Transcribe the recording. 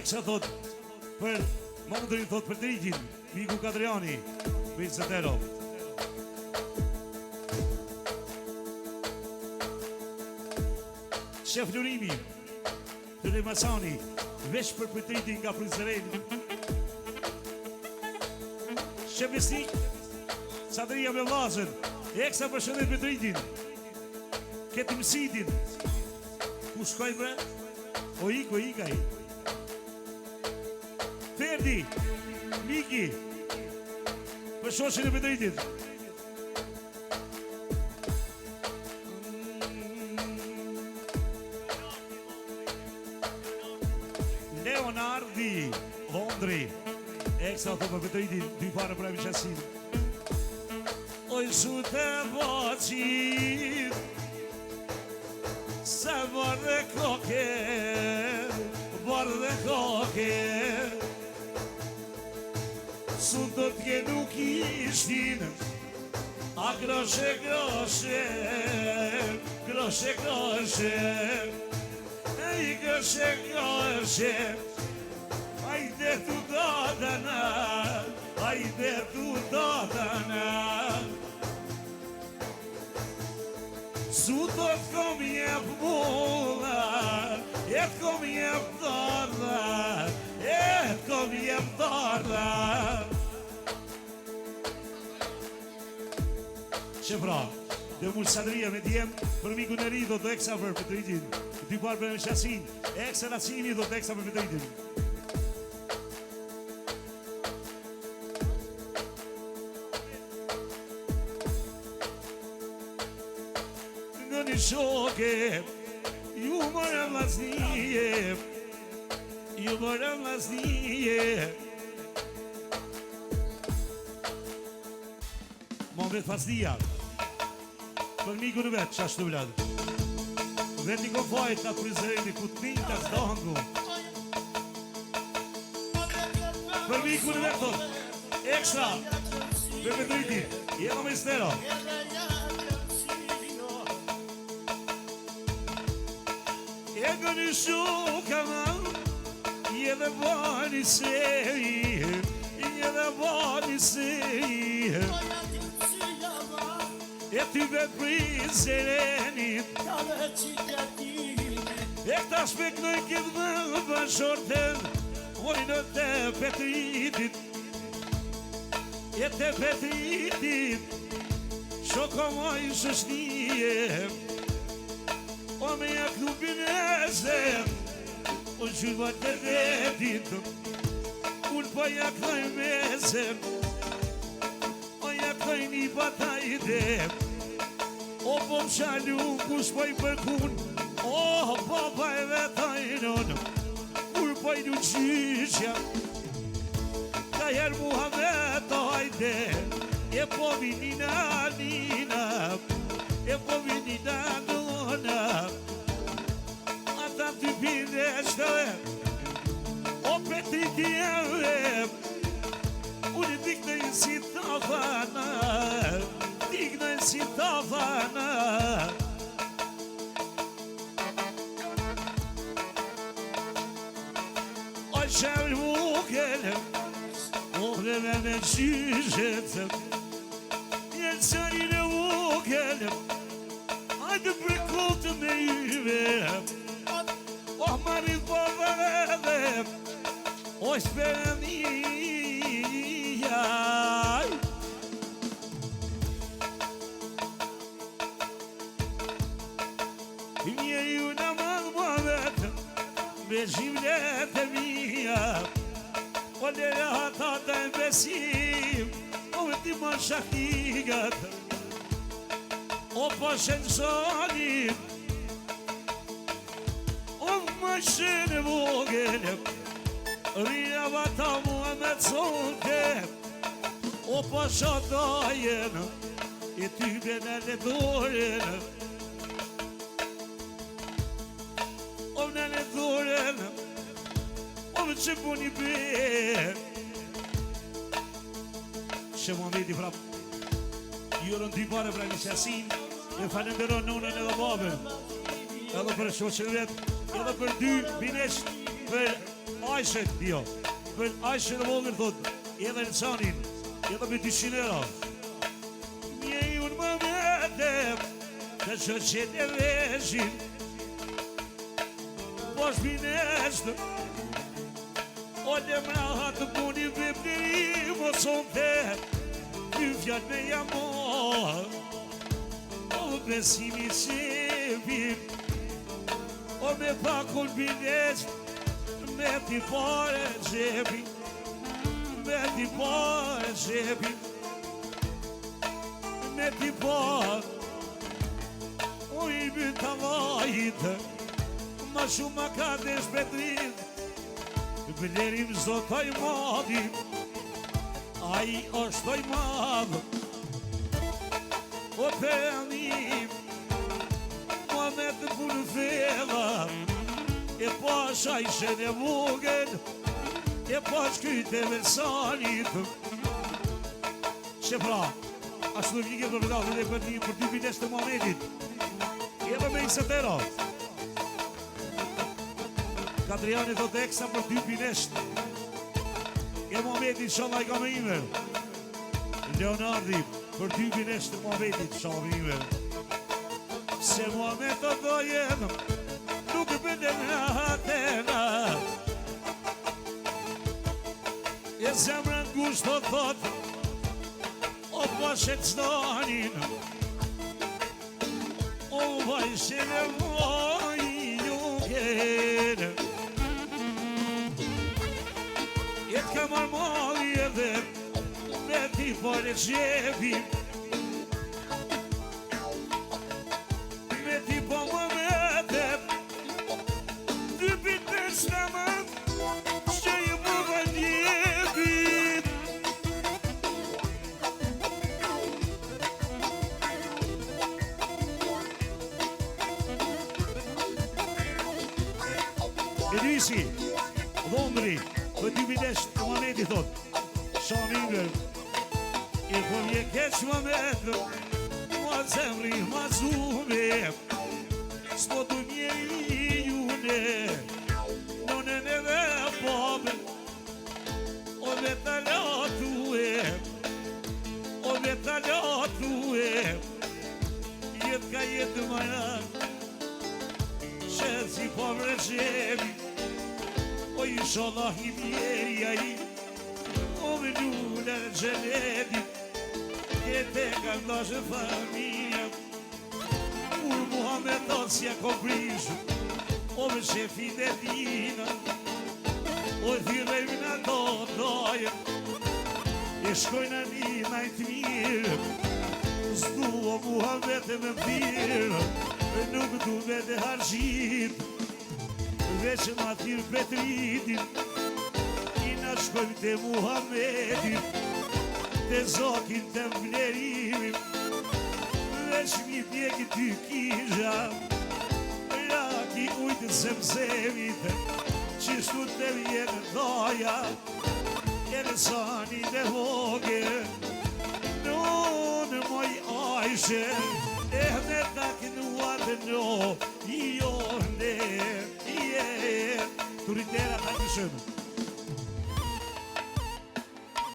Eksa thot për Mondrin, thot për Dritin, Miku Kadriani, Vincetero. Shef Lurimi, Lule Masani, veç për Dritin nga Prizren. Shef Besnik, Sadria me Vlazën, Eksa për shëndet për Dritin. Ketim Sidin. Ku shkoj bre? O ikaj. Ferdi, Miki, për shoqin e Bedritit. Leonardi, Ondri, Eksa të për Bedritit, dy pare për e Mishasin. Oj shute bocit, se bërë koke, Sun do t'je nuk ishtin, a groshe, ej groshe, ajde tu dodana, Su do t'kom jep mulla, kom jep dorda, Shefra, dhe mullë Sadria me djem, për Mikun e ri do të Eksa për Dritin. Dy parë për Shasin, Eksa Nasimi do të Eksa për Dritin. Në një shoke, ju mërë vlasnije, Mohamed Fazlia, për Miku në vetë, qashtu vladë. Vetë një kofajt nga Prizreni, ku t'nin ka s'dohangu. Për Miku në vetë, thot, Eksa, për Bedriti, jema me stero. Ego një shuka ma, jede bani sej, E ty me Prizrenit, e këta shpeknoj këtë më bashorten, ojnë të Petritit, e të Petritit, shoko moj shëshnije, o me ja klubin e zem, o gjyma të vetit, unë po ja kloj me zem, o ja kloj një batajde, o po më shalu kush po i përkun, o po pa e vetajnon, kur po i du gjyqja, ka her Muhammed hajde, e po vinina nina, e po vinina nona, ata ty pinde shtëve, o Petriti e vem, unë diknoj si tafana, O qërë mukelem, o vreme me gjyqetëm, jenë qërin e mukelem, hajde për kote me yve, o marit po vëredem, o shperenija. Mje ju në madhë më vetëm, me gjimlet e mija, o lera hata të e besim, o vëti më shakigat, o po shënësonim, o më shënë vogelem, rria vata mua me contem, o po shotojen, e ty bene le doren, o në le doren, o më që puni be. Shë Muhamedi prap, jurën dy pare pra një qasin, e falenderon nonën edhe babën, edhe për shoqën vetë, edhe për dy binesht, për Ajshet, jo, për Ajshet e vogël thot, edhe në qanin, edhe me 200 euro. Mje unë më vetëm, të qëqet e veshin, po shpineshtë, o le mraha të puni vepri, mo sonte, ty fjall me jamor, o besimi qepim, o me pakun binesht, me ti pare gjepi, me ti pare gjepi, me ti pare, o i bëta vajtë, ma shumë ma ka të shpetrit, Blerim zotoj madhim, ai është madhë, o përënim, ma me të punë fedha, e pash Ajshen e vogël, e pash kyte versanit. Që pra, ashtu vike për vëllat dhe për ty binesh të Muhamedit, edhe me i sëtero. Kadriani thot eksa për 2 binesht. E Muhamedit inshallah i ka me ime. Leonardi për 2 binesht të Muhamedit inshallah me ime. Se Muhammed të dojen, nuk bëndem në atena. E zemrën gusht të thot, o pashet zdanin, o vajshin e moj jukene. Jetë ka marmali edhe me ti pare qepi, me ti po më vetëm, 2 bitë shtamën, që i më vëndjepit. Edisi, dhondri, për 2 binesht të Muhamedit thot, Shamingër, e po mje keq më metër, ma zemri ma zume, s'po të mje i june, nënën edhe babën, o me të latue, jetë ka jetë majan, qëtë si po mreqemi, o inshallah i mjerja i, o me lule në gjenetit, jetë e ka ndashë familja, kur Muhammed thot si e komprishë, o me shefin e tina, o thirrejmë në do dojën, e shkojnë një najtë mirë, s'du o Muhammed e me thirë, nuk du me dhe harqit, veç ma thirë Petritin, i na shkojmë të Muhamedit, të zokin të mblerimin, veç mi pjeki 2 kisha, raki ujtë zemzemit, qishtu të vjenë doja, e në sani dhe hoge, në moj Ajshe, e me taknua dhe no, jo ne, Turitera, hajde shumë.